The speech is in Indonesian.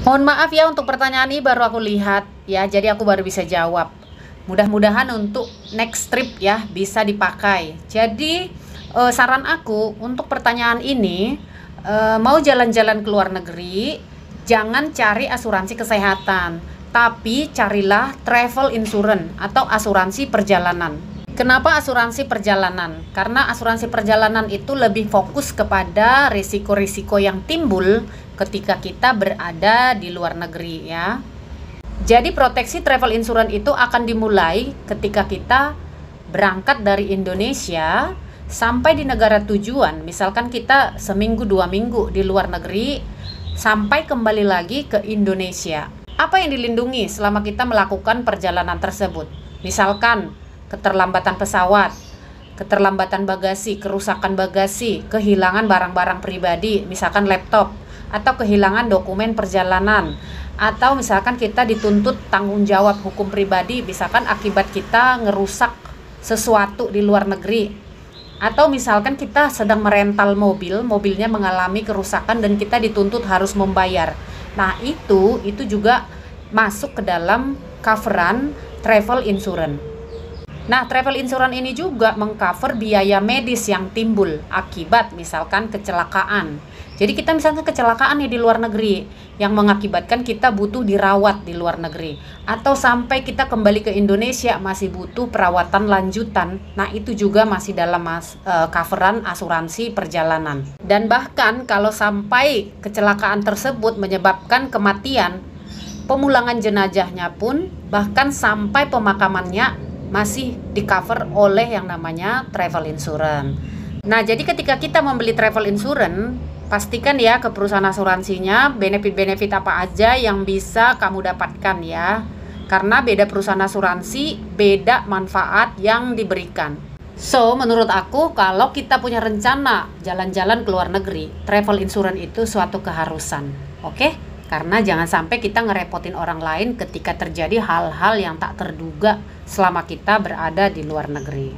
Mohon maaf ya untuk pertanyaan ini baru aku lihat ya, jadi aku baru bisa jawab. Mudah-mudahan untuk next trip ya bisa dipakai. Jadi saran aku untuk pertanyaan ini, mau jalan-jalan ke luar negeri, jangan cari asuransi kesehatan, tapi carilah travel insurance atau asuransi perjalanan. Kenapa asuransi perjalanan? Karena asuransi perjalanan itu lebih fokus kepada risiko-risiko yang timbul ketika kita berada di luar negeri ya. Jadi proteksi travel insurance itu akan dimulai ketika kita berangkat dari Indonesia sampai di negara tujuan. Misalkan kita seminggu 2 minggu di luar negeri sampai kembali lagi ke Indonesia. Apa yang dilindungi selama kita melakukan perjalanan tersebut? Misalkan keterlambatan pesawat, keterlambatan bagasi, kerusakan bagasi, kehilangan barang-barang pribadi, misalkan laptop, atau kehilangan dokumen perjalanan, atau misalkan kita dituntut tanggung jawab hukum pribadi, misalkan akibat kita ngerusak sesuatu di luar negeri, atau misalkan kita sedang merental mobil, mobilnya mengalami kerusakan dan kita dituntut harus membayar. Nah, itu juga masuk ke dalam coveran travel insurance. Nah, travel insurance ini juga mengcover biaya medis yang timbul akibat misalkan kecelakaan. Jadi kita misalkan kecelakaan di luar negeri yang mengakibatkan kita butuh dirawat di luar negeri, atau sampai kita kembali ke Indonesia masih butuh perawatan lanjutan. Nah, itu juga masih dalam coveran asuransi perjalanan. Dan bahkan kalau sampai kecelakaan tersebut menyebabkan kematian, pemulangan jenazahnya pun bahkan sampai pemakamannya masih di cover oleh yang namanya travel insurance. Nah, jadi ketika kita membeli travel insurance, pastikan ya ke perusahaan asuransinya benefit-benefit apa aja yang bisa kamu dapatkan ya. Karena beda perusahaan asuransi, beda manfaat yang diberikan. So, menurut aku kalau kita punya rencana jalan-jalan ke luar negeri, travel insurance itu suatu keharusan. Oke? Karena jangan sampai kita ngerepotin orang lain ketika terjadi hal-hal yang tak terduga selama kita berada di luar negeri.